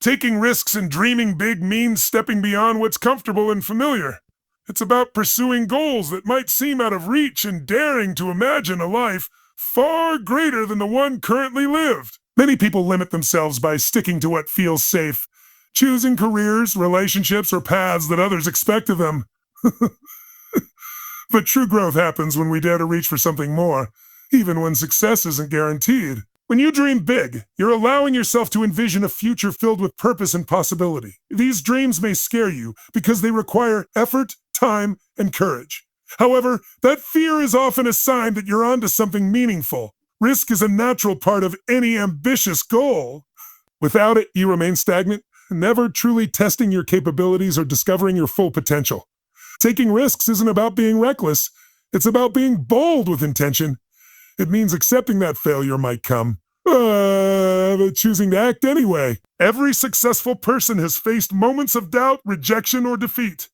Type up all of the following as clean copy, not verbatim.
Taking risks and dreaming big means stepping beyond what's comfortable and familiar. It's about pursuing goals that might seem out of reach and daring to imagine a life far greater than the one currently lived. Many people limit themselves by sticking to what feels safe, choosing careers, relationships, or paths that others expect of them. But true growth happens when we dare to reach for something more, even when success isn't guaranteed. When you dream big, you're allowing yourself to envision a future filled with purpose and possibility. These dreams may scare you because they require effort, time, and courage. However, that fear is often a sign that you're onto something meaningful. Risk is a natural part of any ambitious goal. Without it, you remain stagnant, never truly testing your capabilities or discovering your full potential. Taking risks isn't about being reckless. It's about being bold with intention. It means accepting that failure might come, but choosing to act anyway. Every successful person has faced moments of doubt, rejection, or defeat.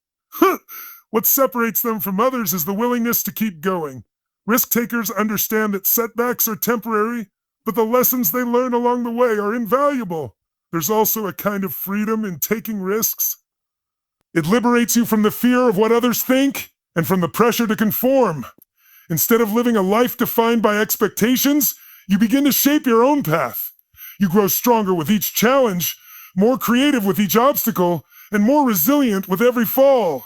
What separates them from others is the willingness to keep going. Risk takers understand that setbacks are temporary, but the lessons they learn along the way are invaluable. There's also a kind of freedom in taking risks. It liberates you from the fear of what others think and from the pressure to conform. Instead of living a life defined by expectations, you begin to shape your own path. You grow stronger with each challenge, more creative with each obstacle, and more resilient with every fall.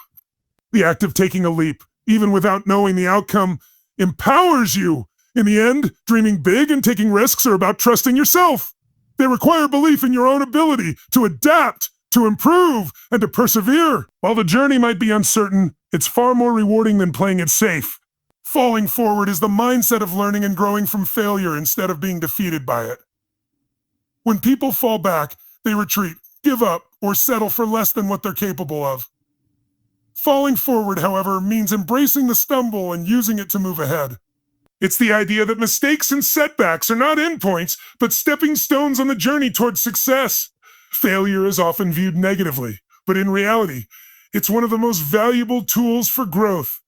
The act of taking a leap, even without knowing the outcome, empowers you. In the end, dreaming big and taking risks are about trusting yourself. They require belief in your own ability to adapt, to improve, and to persevere. While the journey might be uncertain, it's far more rewarding than playing it safe. Falling forward is the mindset of learning and growing from failure instead of being defeated by it. When people fall back, they retreat, give up, or settle for less than what they're capable of. Falling forward, however, means embracing the stumble and using it to move ahead. It's the idea that mistakes and setbacks are not endpoints, but stepping stones on the journey towards success. Failure is often viewed negatively, but in reality, it's one of the most valuable tools for growth.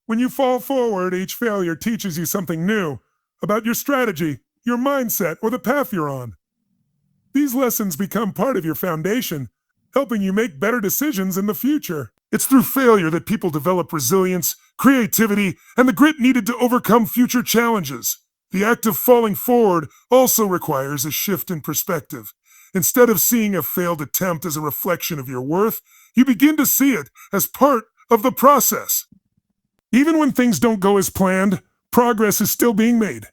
When you fall forward, each failure teaches you something new about your strategy, your mindset, or the path you're on. These lessons become part of your foundation, helping you make better decisions in the future. It's through failure that people develop resilience, creativity, and the grit needed to overcome future challenges. The act of falling forward also requires a shift in perspective. Instead of seeing a failed attempt as a reflection of your worth, you begin to see it as part of the process. Even when things don't go as planned, progress is still being made.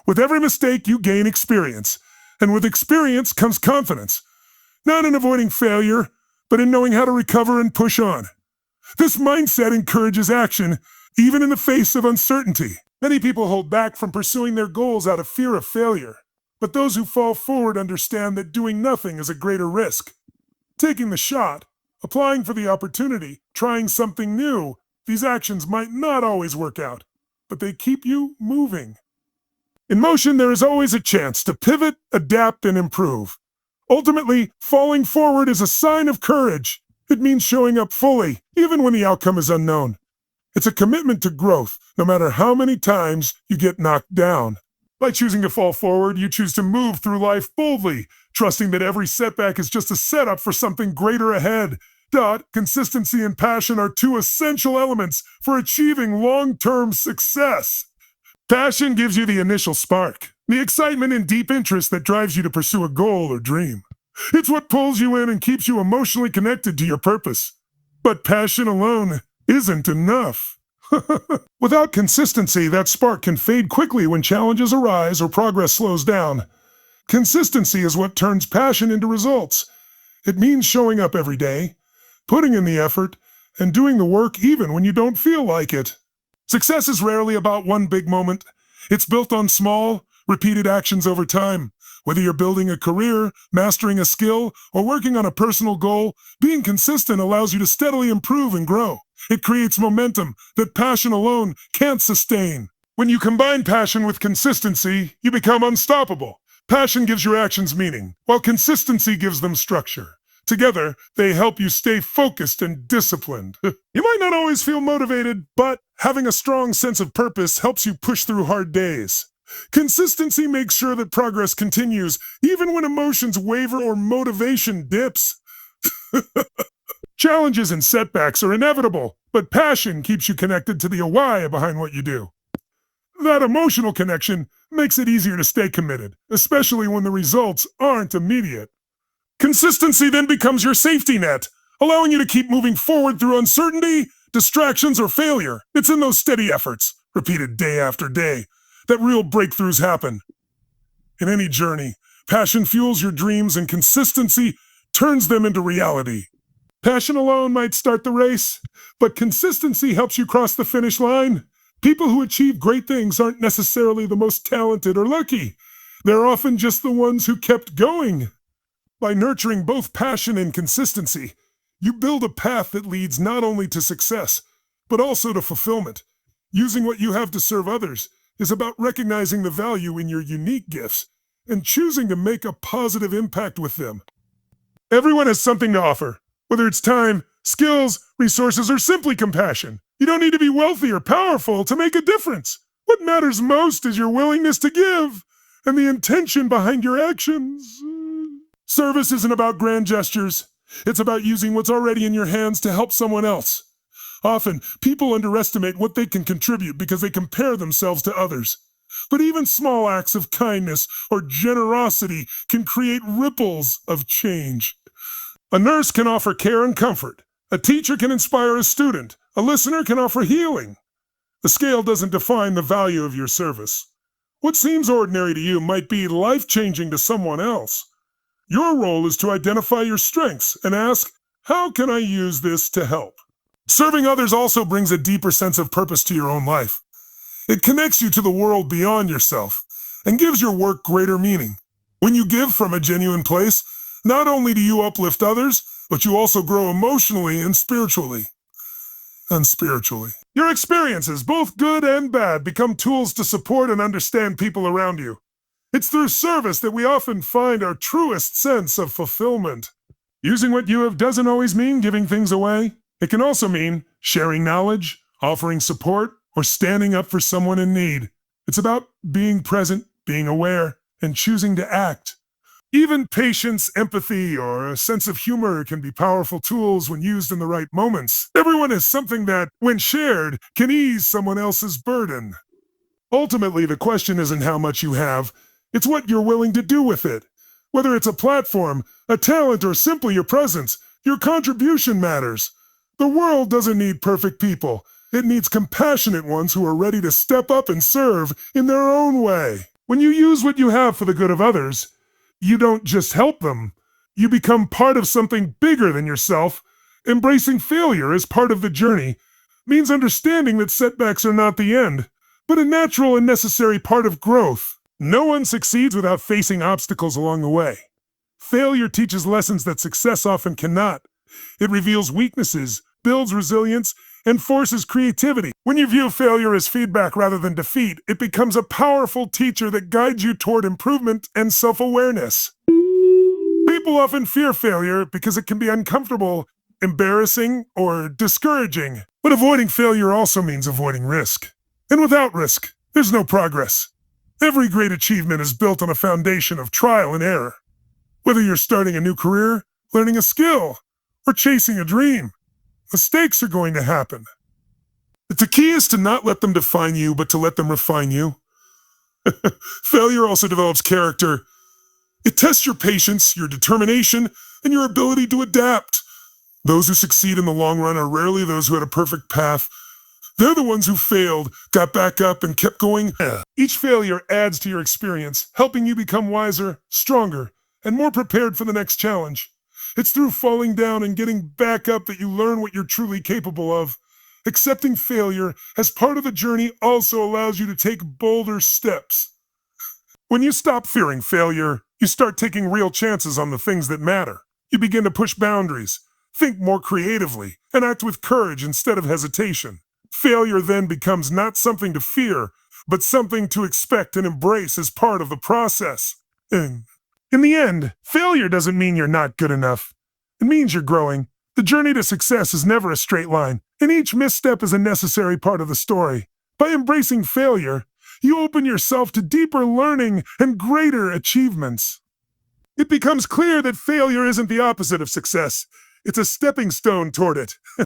With every mistake, you gain experience, and with experience comes confidence. Not in avoiding failure, but in knowing how to recover and push on. This mindset encourages action, even in the face of uncertainty. Many people hold back from pursuing their goals out of fear of failure, but those who fall forward understand that doing nothing is a greater risk. Taking the shot, applying for the opportunity, trying something new, these actions might not always work out, but they keep you moving. In motion, there is always a chance to pivot, adapt, and improve. Ultimately, falling forward is a sign of courage. It means showing up fully, even when the outcome is unknown. It's a commitment to growth, no matter how many times you get knocked down. By choosing to fall forward, you choose to move through life boldly, trusting that every setback is just a setup for something greater ahead. Consistency and passion are two essential elements for achieving long-term success. Passion gives you the initial spark, the excitement and deep interest that drives you to pursue a goal or dream. It's what pulls you in and keeps you emotionally connected to your purpose. But passion alone isn't enough. Without consistency, that spark can fade quickly when challenges arise or progress slows down. Consistency is what turns passion into results. It means showing up every day, putting in the effort, and doing the work even when you don't feel like it. Success is rarely about one big moment. It's built on small, repeated actions over time. Whether you're building a career, mastering a skill, or working on a personal goal, being consistent allows you to steadily improve and grow. It creates momentum that passion alone can't sustain. When you combine passion with consistency, you become unstoppable. Passion gives your actions meaning, while consistency gives them structure. Together, they help you stay focused and disciplined. You might not always feel motivated, but having a strong sense of purpose helps you push through hard days. Consistency makes sure that progress continues, even when emotions waver or motivation dips. Challenges and setbacks are inevitable, but passion keeps you connected to the why behind what you do. That emotional connection makes it easier to stay committed, especially when the results aren't immediate. Consistency then becomes your safety net, allowing you to keep moving forward through uncertainty, distractions, or failure. It's in those steady efforts, repeated day after day, that real breakthroughs happen. In any journey, passion fuels your dreams and consistency turns them into reality. Passion alone might start the race, but consistency helps you cross the finish line. People who achieve great things aren't necessarily the most talented or lucky. They're often just the ones who kept going. By nurturing both passion and consistency, you build a path that leads not only to success, but also to fulfillment. Using what you have to serve others is about recognizing the value in your unique gifts and choosing to make a positive impact with them. Everyone has something to offer, whether it's time, skills, resources, or simply compassion. You don't need to be wealthy or powerful to make a difference. What matters most is your willingness to give and the intention behind your actions. Service isn't about grand gestures. It's about using what's already in your hands to help someone else. Often, people underestimate what they can contribute because they compare themselves to others. But even small acts of kindness or generosity can create ripples of change. A nurse can offer care and comfort. A teacher can inspire a student. A listener can offer healing. The scale doesn't define the value of your service. What seems ordinary to you might be life-changing to someone else. Your role is to identify your strengths and ask, how can I use this to help? Serving others also brings a deeper sense of purpose to your own life. It connects you to the world beyond yourself and gives your work greater meaning. When you give from a genuine place, not only do you uplift others, but you also grow emotionally and spiritually. Your experiences, both good and bad, become tools to support and understand people around you. It's through service that we often find our truest sense of fulfillment. Using what you have doesn't always mean giving things away. It can also mean sharing knowledge, offering support, or standing up for someone in need. It's about being present, being aware, and choosing to act. Even patience, empathy, or a sense of humor can be powerful tools when used in the right moments. Everyone has something that, when shared, can ease someone else's burden. Ultimately, the question isn't how much you have, it's what you're willing to do with it. Whether it's a platform, a talent, or simply your presence, your contribution matters. The world doesn't need perfect people. It needs compassionate ones who are ready to step up and serve in their own way. When you use what you have for the good of others, you don't just help them. You become part of something bigger than yourself. Embracing failure as part of the journey means understanding that setbacks are not the end, but a natural and necessary part of growth. No one succeeds without facing obstacles along the way. Failure teaches lessons that success often cannot. It reveals weaknesses, builds resilience, and forces creativity. When you view failure as feedback rather than defeat, it becomes a powerful teacher that guides you toward improvement and self-awareness. People often fear failure because it can be uncomfortable, embarrassing, or discouraging. But avoiding failure also means avoiding risk. And without risk, there's no progress. Every great achievement is built on a foundation of trial and error. Whether you're starting a new career, learning a skill, or chasing a dream, mistakes are going to happen. The key is to not let them define you, but to let them refine you. Failure also develops character. It tests your patience, your determination, and your ability to adapt. Those who succeed in the long run are rarely those who had a perfect path. They're the ones who failed, got back up, and kept going. Each failure adds to your experience, helping you become wiser, stronger, and more prepared for the next challenge. It's through falling down and getting back up that you learn what you're truly capable of. Accepting failure as part of the journey also allows you to take bolder steps. When you stop fearing failure, you start taking real chances on the things that matter. You begin to push boundaries, think more creatively, and act with courage instead of hesitation. Failure then becomes not something to fear, but something to expect and embrace as part of the process. In the end, failure doesn't mean you're not good enough. It means you're growing. The journey to success is never a straight line, and each misstep is a necessary part of the story. By embracing failure, you open yourself to deeper learning and greater achievements. It becomes clear that failure isn't the opposite of success. It's a stepping stone toward it.